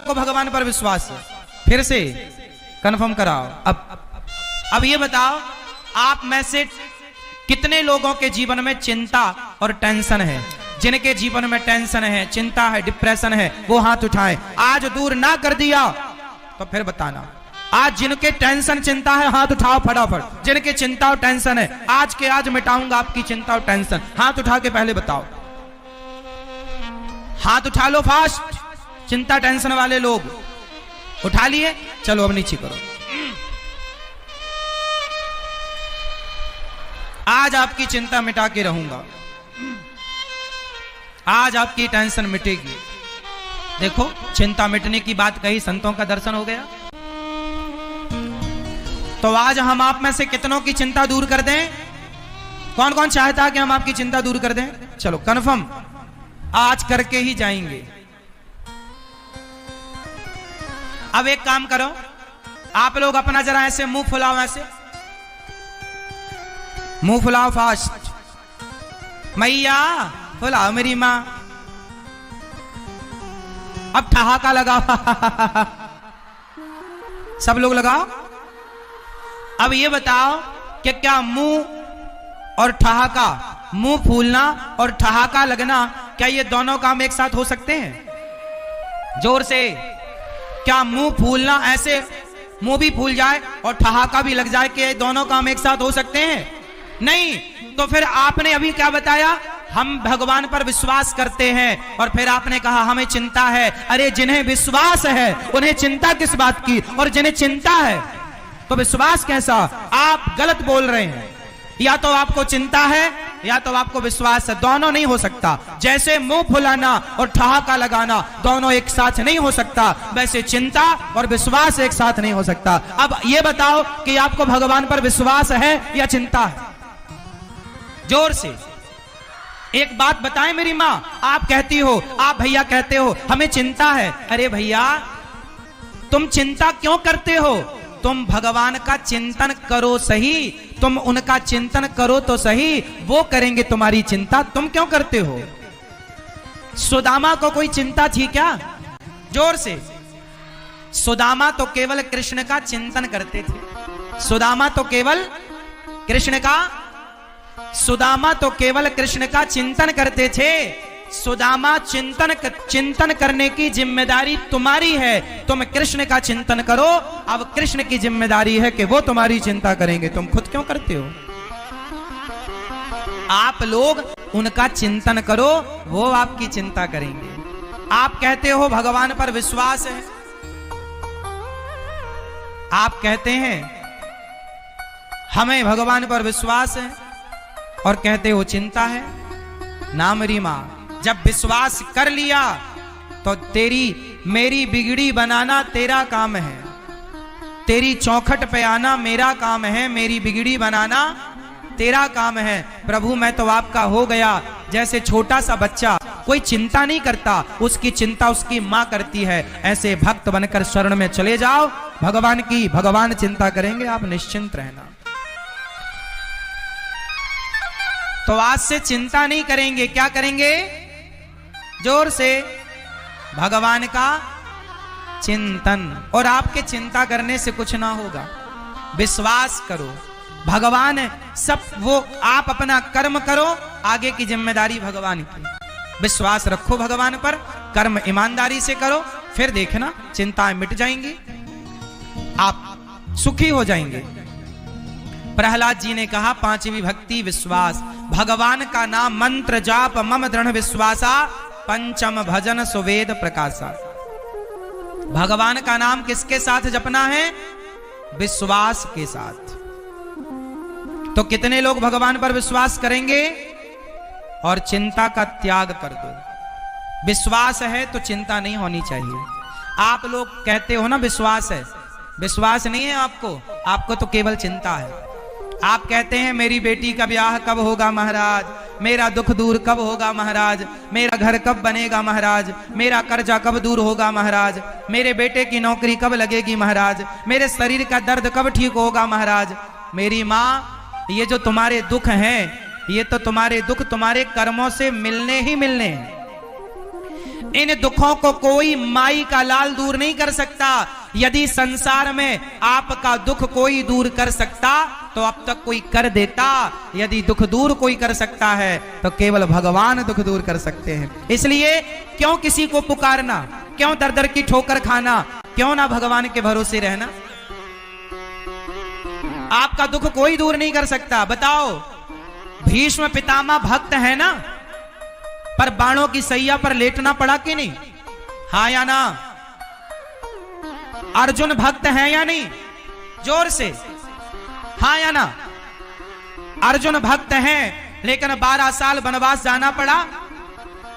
को भगवान पर विश्वास है? फिर से कंफर्म कराओ। अब ये बताओ, आप में से कितने लोगों के जीवन में चिंता और टेंशन है? जिनके जीवन में टेंशन है, चिंता है, डिप्रेशन है, वो हाथ उठाएं। आज दूर ना कर दिया तो फिर बताना। आज जिनके टेंशन चिंता है हाथ उठाओ फटाफट। जिनके चिंता और टेंशन है, आज के आज मिटाऊंगा आपकी चिंता और टेंशन। हाथ उठा के पहले बताओ, हाथ उठा लो फास्ट। चिंता टेंशन वाले लोग उठा लिए, चलो अब नीचे करो। आज आपकी चिंता मिटा के रहूंगा, आज आपकी टेंशन मिटेगी। देखो, चिंता मिटने की बात कही, संतों का दर्शन हो गया। तो आज हम आप में से कितनों की चिंता दूर कर दें? कौन कौन चाहता है कि हम आपकी चिंता दूर कर दें? चलो कंफर्म, आज करके ही जाएंगे। अब एक काम करो, आप लोग अपना जरा ऐसे मुंह फुलाओ, ऐसे मुंह फुलाओ फास्ट। मैया फुलाओ मेरी मां। अब ठहाका लगाओ सब लोग लगाओ। अब ये बताओ कि क्या मुंह और ठहाका, मुंह फूलना और ठहाका लगना, क्या ये दोनों काम एक साथ हो सकते हैं? जोर से। क्या मुंह फूलना, ऐसे मुंह भी फूल जाए और ठहाका भी लग जाए, कि ये दोनों काम एक साथ हो सकते हैं? नहीं। तो फिर आपने अभी क्या बताया? हम भगवान पर विश्वास करते हैं, और फिर आपने कहा हमें चिंता है। अरे जिन्हें विश्वास है उन्हें चिंता किस बात की, और जिन्हें चिंता है तो विश्वास कैसा? आप गलत बोल रहे हैं। या तो आपको चिंता है या तो आपको विश्वास है, दोनों नहीं हो सकता। जैसे मुंह फुलाना और ठहाका लगाना दोनों एक साथ नहीं हो सकता, वैसे चिंता और विश्वास एक साथ नहीं हो सकता। अब ये बताओ कि आपको भगवान पर विश्वास है या चिंता है? जोर से एक बात बताएं मेरी मां। आप कहती हो, आप भैया कहते हो हमें चिंता है। अरे भैया, तुम चिंता क्यों करते हो? तुम भगवान का चिंतन करो सही, तुम उनका चिंतन करो तो सही, वो करेंगे तुम्हारी चिंता। तुम क्यों करते हो? सुदामा को कोई चिंता थी क्या? जोर से। सुदामा तो केवल कृष्ण का चिंतन करते थे। सुदामा तो केवल कृष्ण का चिंतन करते थे। सुदामा चिंतन करने की जिम्मेदारी तुम्हारी है। तुम कृष्ण का चिंतन करो। अब कृष्ण की जिम्मेदारी है कि वो तुम्हारी चिंता करेंगे, तुम खुद क्यों करते हो? आप लोग उनका चिंतन करो, वो आपकी चिंता करेंगे। आप कहते हो भगवान पर विश्वास है, आप कहते हैं हमें भगवान पर विश्वास है, और कहते हो चिंता है। ना मेरी मां, जब विश्वास कर लिया तो तेरी मेरी बिगड़ी बनाना तेरा काम है, तेरी चौखट पे आना मेरा काम है, मेरी बिगड़ी बनाना तेरा काम है। प्रभु मैं तो आपका हो गया। जैसे छोटा सा बच्चा कोई चिंता नहीं करता, उसकी चिंता उसकी मां करती है, ऐसे भक्त बनकर शरण में चले जाओ भगवान की। भगवान चिंता करेंगे, आप निश्चिंत रहना। तो आज से चिंता नहीं करेंगे, क्या करेंगे? जोर से, भगवान का चिंतन। और आपके चिंता करने से कुछ ना होगा, विश्वास करो। भगवान सब, वो आप अपना कर्म करो, आगे की जिम्मेदारी भगवान की। विश्वास रखो भगवान पर, कर्म ईमानदारी से करो, फिर देखना चिंताएं मिट जाएंगी, आप सुखी हो जाएंगे। प्रहलाद जी ने कहा, पांचवी भक्ति विश्वास। भगवान का नाम मंत्र जाप मम दृढ़ विश्वासा, पंचम भजन सुवेद प्रकाशा। भगवान का नाम किसके साथ जपना है? विश्वास के साथ। तो कितने लोग भगवान पर विश्वास करेंगे? और चिंता का त्याग कर दो। विश्वास है तो चिंता नहीं होनी चाहिए। आप लोग कहते हो ना विश्वास है, विश्वास नहीं है आपको, आपको तो केवल चिंता है। आप कहते हैं मेरी बेटी का ब्याह कब होगा महाराज, मेरा दुख दूर कब होगा महाराज, मेरा घर कब बनेगा महाराज, मेरा कर्जा कब दूर होगा महाराज, मेरे बेटे की नौकरी कब लगेगी महाराज, मेरे शरीर का दर्द कब ठीक होगा महाराज। मेरी माँ, ये जो तुम्हारे दुख हैं, ये तो तुम्हारे दुख तुम्हारे कर्मों से मिलने ही मिलने हैं। इन दुखों को कोई माई का लाल दूर नहीं कर सकता। यदि संसार में आपका दुख कोई दूर कर सकता तो अब तक कोई कर देता। यदि दुख दूर कोई कर सकता है तो केवल भगवान दुख दूर कर सकते हैं। इसलिए क्यों किसी को पुकारना, क्यों दर दर की ठोकर खाना, क्यों ना भगवान के भरोसे रहना। आपका दुख कोई दूर नहीं कर सकता। बताओ, भीष्म पितामह भक्त है ना, पर बाणों की सैया पर लेटना पड़ा कि नहीं? हाँ या ना? अर्जुन भक्त है या नहीं? जोर से हाँ या ना? अर्जुन भक्त हैं, लेकिन 12 साल वनवास जाना पड़ा।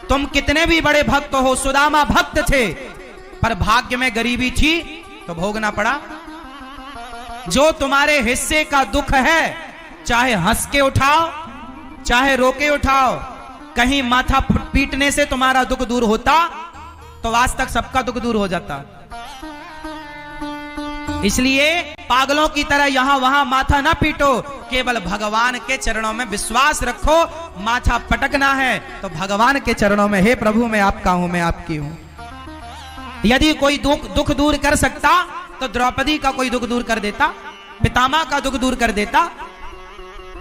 तुम कितने भी बड़े भक्त हो, सुदामा भक्त थे, पर भाग्य में गरीबी थी तो भोगना पड़ा। जो तुम्हारे हिस्से का दुख है, चाहे हंस के उठाओ चाहे रो के उठाओ, कहीं माथा पीटने से तुम्हारा दुख दूर होता तो आज तक सबका दुख दूर हो जाता। इसलिए पागलों की तरह यहां वहां माथा ना पीटो, केवल भगवान के चरणों में विश्वास रखो। माथा पटकना है तो भगवान के चरणों में, हे प्रभु मैं आपका हूं, मैं आपकी हूं। यदि कोई दुख दूर कर सकता तो द्रौपदी का कोई दुख दूर कर देता, पितामह का दुख दूर कर देता।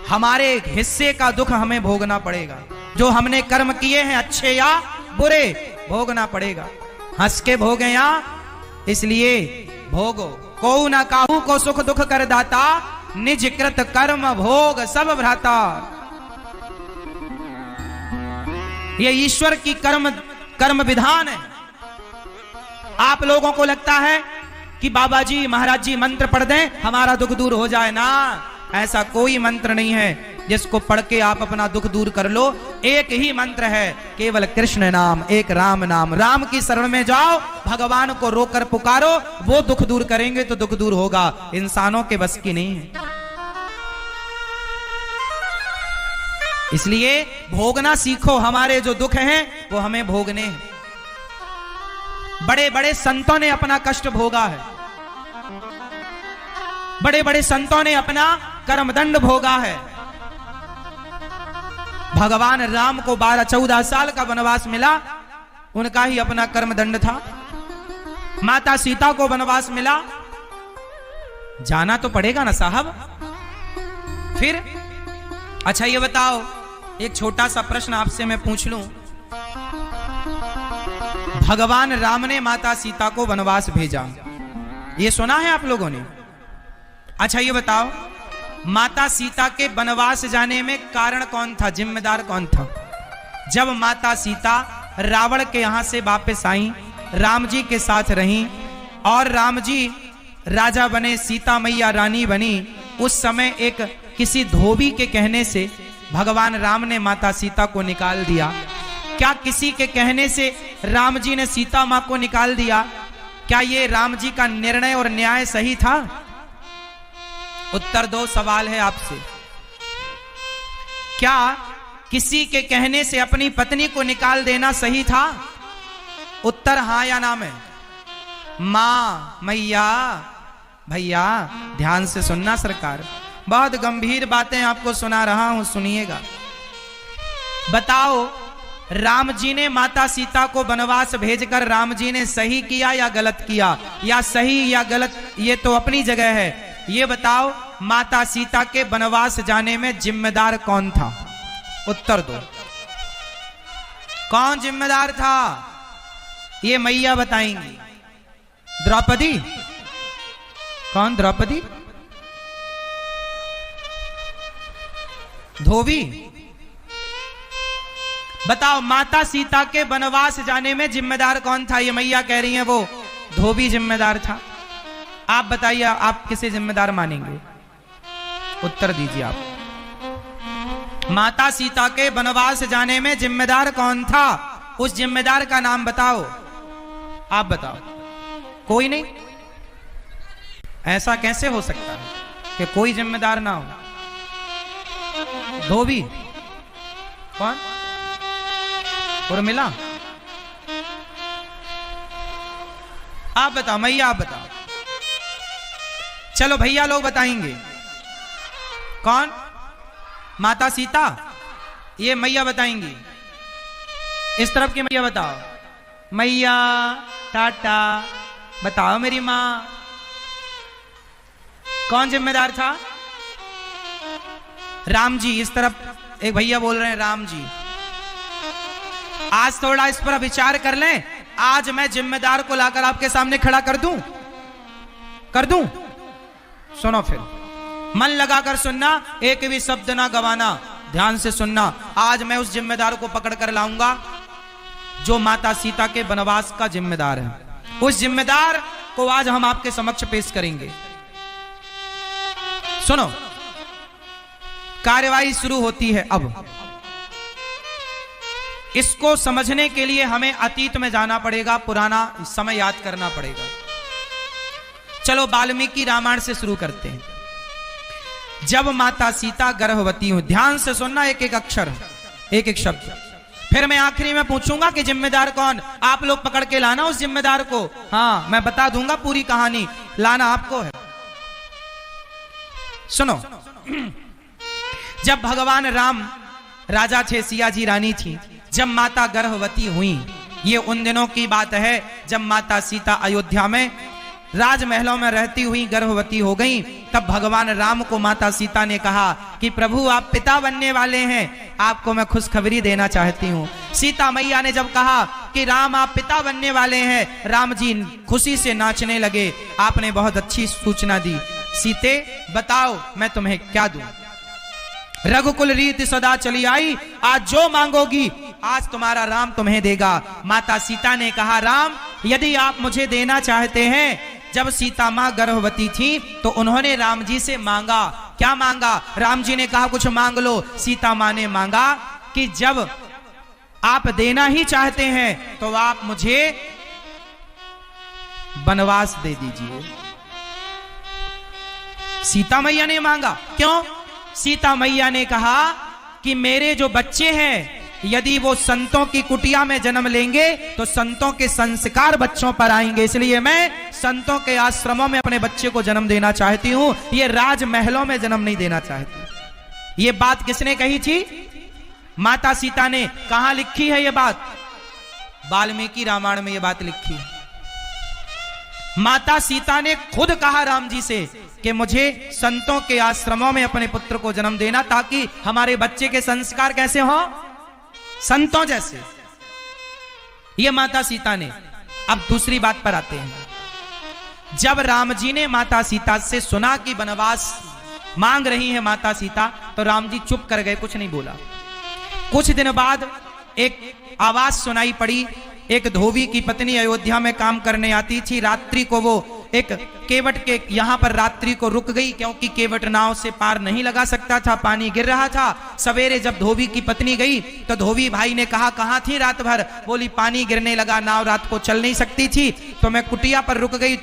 हमारे हिस्से का दुख हमें भोगना पड़ेगा। जो हमने कर्म किए हैं अच्छे या बुरे, भोगना पड़ेगा। हंस के भोगे या, इसलिए भोगो। को न काहू को सुख दुख कर दाता, निज कृत कर्म भोग सब भ्राता। ये ईश्वर की कर्म विधान है। आप लोगों को लगता है कि बाबा जी महाराज जी मंत्र पढ़ दें हमारा दुख दूर हो जाए ना, ऐसा कोई मंत्र नहीं है जिसको पढ़ के आप अपना दुख दूर कर लो। एक ही मंत्र है, केवल कृष्ण नाम, एक राम नाम। राम की शरण में जाओ, भगवान को रोकर पुकारो, वो दुख दूर करेंगे तो दुख दूर होगा। इंसानों के बस की नहीं है। इसलिए भोगना सीखो। हमारे जो दुख हैं वो हमें भोगने हैं। बड़े बड़े संतों ने अपना कष्ट भोगा है, बड़े बड़े संतों ने अपना कर्मदंड भोगा है। भगवान राम को 12-14 साल का वनवास मिला, उनका ही अपना कर्मदंड था। माता सीता को वनवास मिला, जाना तो पड़ेगा ना साहब। फिर अच्छा ये बताओ, एक छोटा सा प्रश्न आपसे मैं पूछ लूं। भगवान राम ने माता सीता को वनवास भेजा, ये सुना है आप लोगों ने? अच्छा ये बताओ, माता सीता के वनवास जाने में कारण कौन था, जिम्मेदार कौन था? जब माता सीता रावण के यहां से वापस आई, राम जी के साथ रहीं और राम जी राजा बने, सीता मैया रानी बनी, उस समय एक किसी धोबी के कहने से भगवान राम ने माता सीता को निकाल दिया। क्या किसी के कहने से राम जी ने सीता मां को निकाल दिया? क्या ये राम जी का निर्णय और न्याय सही था? उत्तर दो, सवाल है आपसे। क्या किसी के कहने से अपनी पत्नी को निकाल देना सही था? उत्तर हां या ना में। मां, मैया, भैया ध्यान से सुनना सरकार, बहुत गंभीर बातें आपको सुना रहा हूं, सुनिएगा। बताओ, राम जी ने माता सीता को वनवास भेजकर राम जी ने सही किया या गलत किया? या सही या गलत ये तो अपनी जगह है। ये बताओ, माता सीता के वनवास जाने में जिम्मेदार कौन था? उत्तर दो, कौन जिम्मेदार था? ये मैया बताएंगी। द्रौपदी? कौन द्रौपदी? धोबी? बताओ, माता सीता के वनवास जाने में जिम्मेदार कौन था? ये मैया कह रही है वो धोबी जिम्मेदार था। आप बताइए, आप किसे जिम्मेदार मानेंगे? उत्तर दीजिए आप। माता सीता के वनवास जाने में जिम्मेदार कौन था? उस जिम्मेदार का नाम बताओ। आप बताओ। कोई नहीं? ऐसा कैसे हो सकता है कि कोई जिम्मेदार ना हो? धोबी? कौन? उर्मिला? आप बताओ, मैया आप बताओ। चलो भैया लोग बताएंगे। कौन? माता सीता? ये मैया बताएंगी। इस तरफ की मैया बताओ। मैया टाटा। बताओ मेरी माँ, कौन जिम्मेदार था? राम जी। इस तरफ एक भैया बोल रहे हैं राम जी। आज थोड़ा इस पर विचार कर लें। आज मैं जिम्मेदार को लाकर आपके सामने खड़ा कर दूं? कर दूं? सुनो फिर, मन लगाकर सुनना, एक भी शब्द ना गवाना, ध्यान से सुनना। आज मैं उस जिम्मेदार को पकड़ कर लाऊंगा जो माता सीता के वनवास का जिम्मेदार है। उस जिम्मेदार को आज हम आपके समक्ष पेश करेंगे। सुनो, कार्यवाही शुरू होती है। अब इसको समझने के लिए हमें अतीत में जाना पड़ेगा, पुराना समय याद करना पड़ेगा। चलो वाल्मीकि रामायण से शुरू करते हैं। जब माता सीता गर्भवती हुई, ध्यान से सुनना, एक एक अक्षर, एक एक शब्द। फिर मैं आखिरी में पूछूंगा कि जिम्मेदार कौन, आप लोग पकड़ के लाना उस जिम्मेदार को। हाँ, मैं बता दूंगा पूरी कहानी, लाना आपको है। सुनो, जब भगवान राम राजा थे, सिया जी रानी थी, जब माता गर्भवती हुई, ये उन दिनों की बात है जब माता सीता अयोध्या में राजमहलों में रहती हुई गर्भवती हो गई। तब भगवान राम को माता सीता ने कहा कि प्रभु आप पिता बनने वाले हैं, आपको मैं खुशखबरी देना चाहती हूँ। सीता मैया ने जब कहा कि राम आप पिता बनने वाले हैं, राम जी खुशी से नाचने लगे। आपने बहुत अच्छी सूचना दी। सीते बताओ मैं तुम्हें क्या दूं? रघुकुल रीत सदा चली आई, आज जो मांगोगी आज तुम्हारा राम तुम्हें देगा। माता सीता ने कहा राम यदि आप मुझे देना चाहते हैं, जब सीता मां गर्भवती थी तो उन्होंने राम जी से मांगा। क्या मांगा? राम जी ने कहा कुछ मांग लो। सीता मां ने मांगा कि जब आप देना ही चाहते हैं तो आप मुझे वनवास दे दीजिए। सीता मैया ने मांगा। क्यों? सीता मैया ने कहा कि मेरे जो बच्चे हैं यदि वो संतों की कुटिया में जन्म लेंगे तो संतों के संस्कार बच्चों पर आएंगे, इसलिए मैं संतों के आश्रमों में अपने बच्चे को जन्म देना चाहती हूं, ये राजमहलों में जन्म नहीं देना चाहती। ये बात किसने कही थी? माता सीता ने। कहां लिखी है ये बात? वाल्मीकि रामायण में ये बात लिखी है। माता सीता ने खुद कहा राम जी से कि मुझे संतों के आश्रमों में अपने पुत्र को जन्म देना, ताकि हमारे बच्चे के संस्कार कैसे हों? संतों जैसे। ये माता सीता ने। अब दूसरी बात पर आते हैं। जब राम जी ने माता सीता से सुना कि वनवास मांग रही है माता सीता, तो राम जी चुप कर गए, कुछ नहीं बोला। कुछ दिन बाद एक आवाज सुनाई पड़ी। एक धोबी की पत्नी अयोध्या में काम करने आती थी। रात्रि को वो एक केवट के यहां पर रात्रि को रुक गई, क्योंकि केवट नाव से पार नहीं लगा सकता था, पानी गिर रहा था। सवेरे जब धोबी की पत्नी गई तो धोबी भाई ने कहा कहां थी रात भर? बोली पानी गिरने लगा, नाव रात को चल नहीं सकती थी तो मैं कुटिया पर रुक गई।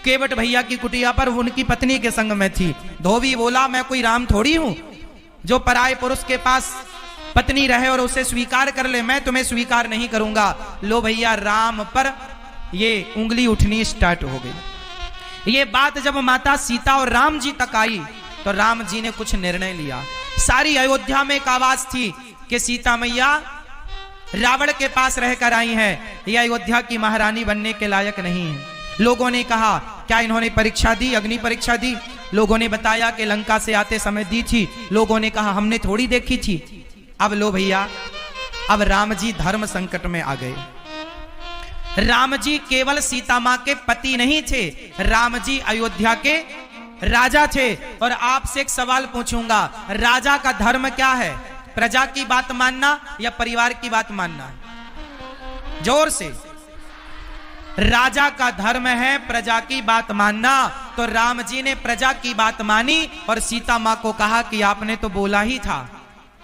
केवट भैया की कुटिया पर उनकी पत्नी के संग में थी। धोबी बोला मैं कोई राम थोड़ी हूं जो पराये पुरुष के पास पत्नी रहे और उसे स्वीकार कर ले, मैं तुम्हें स्वीकार नहीं करूंगा। लो भैया, राम पर ये उंगली उठनी स्टार्ट हो गई। ये बात जब माता सीता और राम जी तक आई तो राम जी ने कुछ निर्णय लिया। सारी अयोध्या में एक आवाज थी कि सीता मैया रावण के पास रहकर आई हैं, यह अयोध्या की महारानी बनने के लायक नहीं है। लोगों ने कहा क्या इन्होंने परीक्षा दी, अग्नि परीक्षा दी? लोगों ने बताया कि लंका से आते समय दी थी। लोगों ने कहा हमने थोड़ी देखी थी। अब लो भैया, अब राम जी धर्म संकट में आ गए। राम जी केवल सीता मां के पति नहीं थे, राम जी अयोध्या के राजा थे। और आपसे एक सवाल पूछूंगा, राजा का धर्म क्या है? प्रजा की बात मानना या परिवार की बात मानना? जोर से। राजा का धर्म है प्रजा की बात मानना। तो राम जी ने प्रजा की बात मानी और सीता मां को कहा कि आपने तो बोला ही था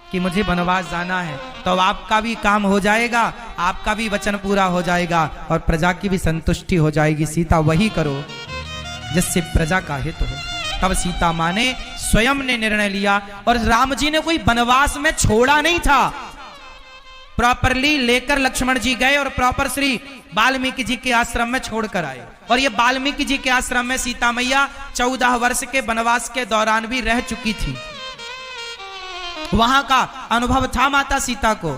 कि मुझे वनवास जाना है, तो आपका भी काम हो जाएगा, आपका भी वचन पूरा हो जाएगा और प्रजा की भी संतुष्टि हो जाएगी। सीता वही करो जिससे प्रजा का हित हो। तब सीता मां ने स्वयं ने निर्णय लिया और राम जी ने कोई वनवास में छोड़ा नहीं था। प्रॉपरली लेकर लक्ष्मण जी गए और प्रॉपर श्री वाल्मीकि जी के आश्रम में छोड़कर आए। और ये वाल्मीकि जी के आश्रम में सीता मैया 14 वर्ष के वनवास के दौरान भी रह चुकी थी। वहां का अनुभव था माता सीता को।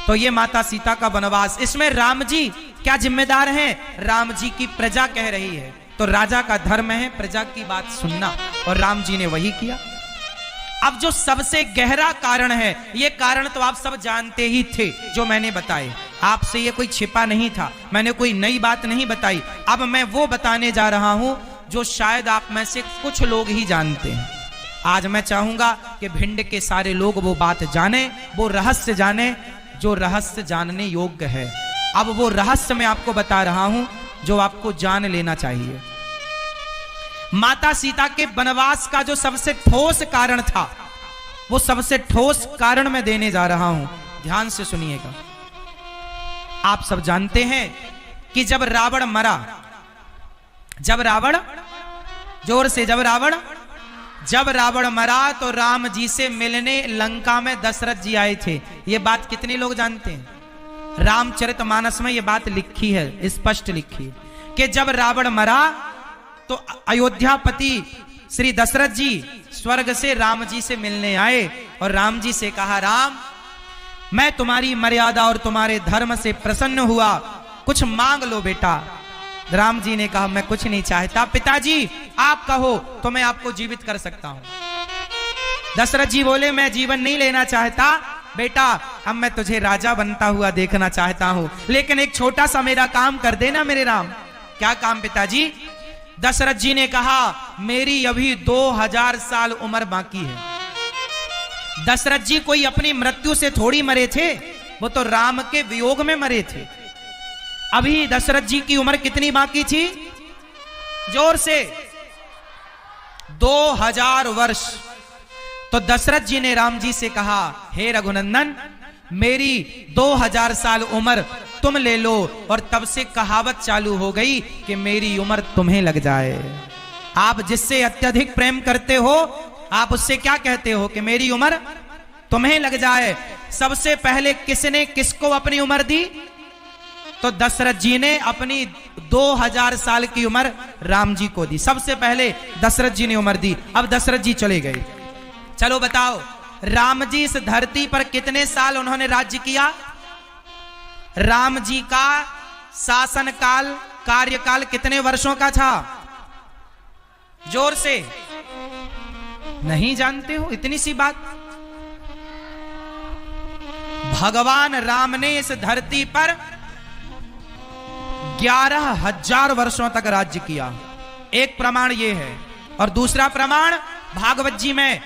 तो ये माता सीता का वनवास, इसमें राम जी क्या जिम्मेदार हैं? राम जी की प्रजा कह रही है, तो राजा का धर्म है प्रजा की बात सुनना, और राम जी ने वही किया। अब जो सबसे गहरा कारण है, ये कारण तो आप सब जानते ही थे जो मैंने बताए, आपसे ये कोई छिपा नहीं था, मैंने कोई नई बात नहीं बताई। अब मैं वो बताने जा रहा हूं जो शायद आप में से कुछ लोग ही जानते हैं। आज मैं चाहूंगा कि भिंड के सारे लोग वो बात जाने, वो रहस्य जाने जो रहस्य जानने योग्य है। अब वो रहस्य मैं आपको बता रहा हूं जो आपको जान लेना चाहिए। माता सीता के वनवास का जो सबसे ठोस कारण था, वो सबसे ठोस कारण मैं देने जा रहा हूं, ध्यान से सुनिएगा। आप सब जानते हैं कि जब रावण मरा, जब रावण मरा तो राम जी से मिलने लंका में दशरथ जी आए थे। ये बात कितने लोग जानते हैं? रामचरितमानस में ये बात लिखी है, स्पष्ट लिखी है कि जब रावण मरा तो अयोध्यापति श्री दशरथ जी स्वर्ग से राम जी से मिलने आए और राम जी से कहा, राम मैं तुम्हारी मर्यादा और तुम्हारे धर्म से प्रसन्न हुआ, कुछ मांग लो बेटा। राम जी ने कहा, मैं कुछ नहीं चाहता, पिताजी आप कहो तो मैं आपको जीवित कर सकता हूं। दशरथ जी बोले, मैं जीवन नहीं लेना चाहता बेटा, अब मैं तुझे राजा बनता हुआ देखना चाहता हूं, लेकिन एक छोटा सा मेरा काम कर देना मेरे राम। क्या काम पिताजी? दशरथ जी ने कहा, मेरी अभी 2000 साल उम्र बाकी है। दशरथ जी कोई अपनी मृत्यु से थोड़ी मरे थे, वो तो राम के वियोग में मरे थे। अभी दशरथ जी की उम्र कितनी बाकी थी? जोर से 2000 वर्ष। तो दशरथ जी ने राम जी से कहा, हे रघुनंदन मेरी 2000 साल उम्र तुम ले लो। और तब से कहावत चालू हो गई कि मेरी उम्र तुम्हें लग जाए। आप जिससे अत्यधिक प्रेम करते हो, आप उससे क्या कहते हो कि मेरी उम्र तुम्हें लग जाए। सबसे पहले किसने किसको अपनी उम्र दी? तो दशरथ जी ने अपनी 2000 साल की उम्र राम जी को दी। सबसे पहले दशरथ जी ने उम्र दी। अब दशरथ जी चले गए। चलो बताओ, राम जी इस धरती पर कितने साल उन्होंने राज्य किया? राम जी का शासन काल, कार्यकाल कितने वर्षों का था? जोर से नहीं जानते हो? इतनी सी बात। भगवान राम ने इस धरती पर 11,000 वर्षों तक राज्य किया। एक प्रमाण ये है, और दूसरा प्रमाण भागवत जी में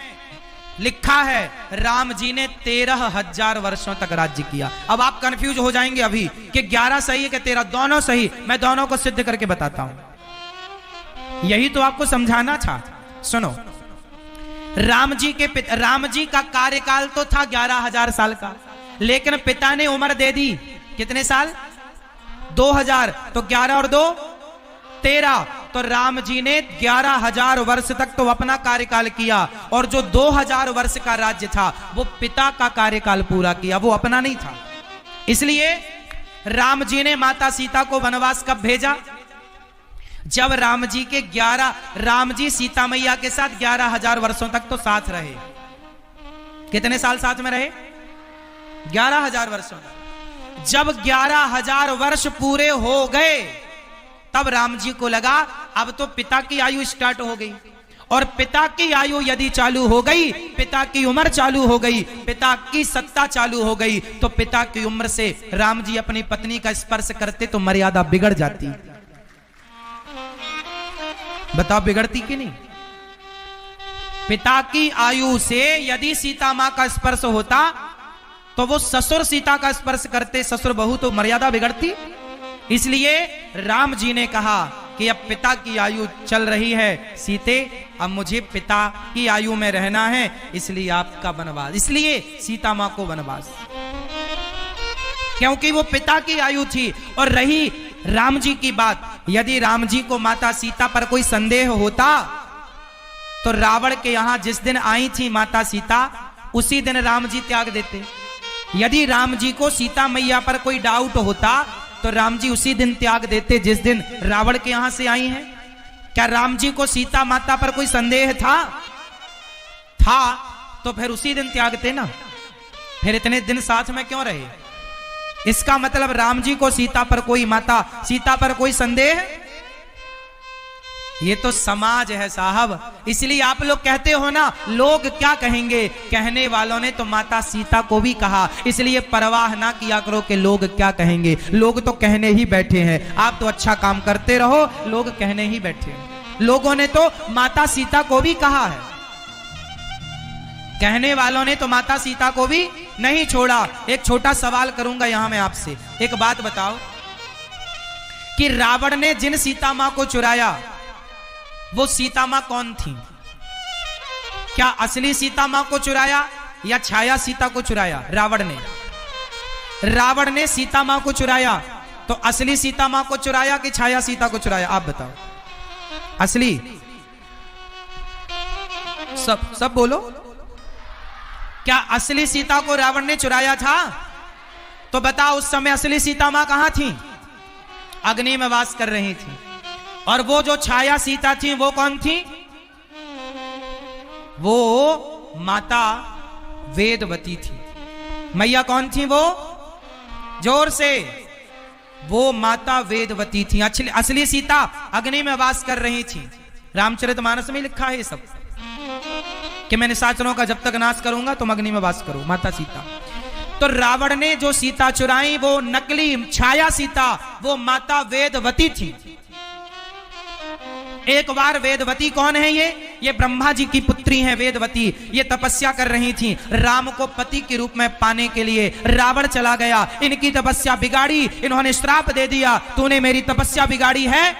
लिखा है, राम जी ने 13,000 वर्षों तक राज्य किया। अब आप कंफ्यूज हो जाएंगे अभी कि 11 सही है कि 13, दोनों सही। मैं दोनों को सिद्ध करके बताता हूं, यही तो आपको समझाना था। सुनो, राम जी का कार्यकाल तो था 11,000 साल का, लेकिन पिता ने उम्र दे दी कितने साल? 2000। तो 11 और 2 13। तो राम जी ने 11,000 वर्ष तक तो अपना कार्यकाल किया, और जो 2000 वर्ष का राज्य था वो पिता का कार्यकाल पूरा किया, वो अपना नहीं था। इसलिए राम जी ने माता सीता को वनवास कब भेजा? जब राम जी सीता मैया के साथ 11,000 वर्षों तक तो साथ रहे। कितने साल साथ में रहे? 11,000 वर्षों। जब 11,000 वर्ष पूरे हो गए, तब राम जी को लगा अब तो पिता की आयु स्टार्ट हो गई, और पिता की आयु यदि चालू हो गई, पिता की उम्र चालू हो गई, पिता की सत्ता चालू हो गई, तो पिता की उम्र से राम जी अपनी पत्नी का स्पर्श करते तो मर्यादा बिगड़ जाती। बताओ बिगड़ती कि नहीं? पिता की आयु से यदि सीता मां का स्पर्श होता तो वो ससुर सीता का स्पर्श करते, ससुर बहू, तो मर्यादा बिगड़ती। इसलिए राम जी ने कहा कि अब पिता की आयु चल रही है सीते, अब मुझे पिता की आयु में रहना है, इसलिए आपका वनवास, इसलिए सीता मां को वनवास, क्योंकि वो पिता की आयु थी। और रही राम जी की बात, यदि राम जी को माता सीता पर कोई संदेह होता तो रावण के यहां जिस दिन आई थी माता सीता, उसी दिन राम जी त्याग देते। यदि राम जी को सीता मैया पर कोई डाउट होता तो राम जी उसी दिन त्याग देते जिस दिन रावण के यहां से आई हैं। क्या राम जी को सीता माता पर कोई संदेह था तो फिर उसी दिन त्यागते ना, फिर इतने दिन साथ में क्यों रहे? इसका मतलब राम जी को सीता पर कोई माता सीता पर कोई संदेह? ये तो समाज है साहब। इसलिए आप लोग कहते हो ना लोग क्या कहेंगे, कहने वालों ने तो माता सीता को भी कहा, इसलिए परवाह ना किया करो कि लोग क्या कहेंगे। लोग तो कहने ही बैठे हैं, आप तो अच्छा काम करते रहो, लोग कहने ही बैठे हैं। लोगों ने तो माता सीता को भी कहा है, कहने वालों ने तो माता सीता को भी नहीं छोड़ा। एक छोटा सवाल करूंगा यहां मैं आपसे, एक बात बताओ कि रावण ने जिन सीता मां को चुराया वो सीता मां कौन थी? क्या असली सीता मां को चुराया या छाया सीता को चुराया? रावण ने सीता मां को चुराया, तो असली सीता मां को चुराया कि छाया सीता को चुराया? आप बताओ। असली? सब बोलो। क्या असली सीता को रावण ने चुराया था? तो बताओ उस समय असली सीता मां कहां थी? अग्नि में वास कर रही थी। और वो जो छाया सीता थी वो कौन थी? वो माता वेदवती थी। मैया कौन थी वो? जोर से। वो माता वेदवती थी। असली सीता अग्नि में वास कर रही थी। रामचरितमानस में लिखा है ये सब कि मैं निशाचरों का जब तक नाश करूंगा तुम अग्नि में वास करो, माता सीता। तो रावण ने जो सीता चुराई वो नकली छाया सीता, वो माता वेदवती थी। एक बार वेदवती कौन है? ये ब्रह्मा जी की पुत्री हैं वेदवती। ये तपस्या कर रही थी राम को पति के रूप में पाने के लिए। रावण चला गया, इनकी तपस्या बिगाड़ी, इन्होंने श्राप दे दिया, तूने मेरी तपस्या बिगाड़ी है,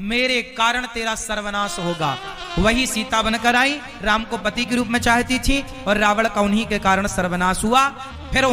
मेरे कारण तेरा सर्वनाश होगा। वही सीता बनकर आई, राम को पति के रूप में चाहती थी और रावण का उन्हीं के कारण सर्वनाश हुआ। फिर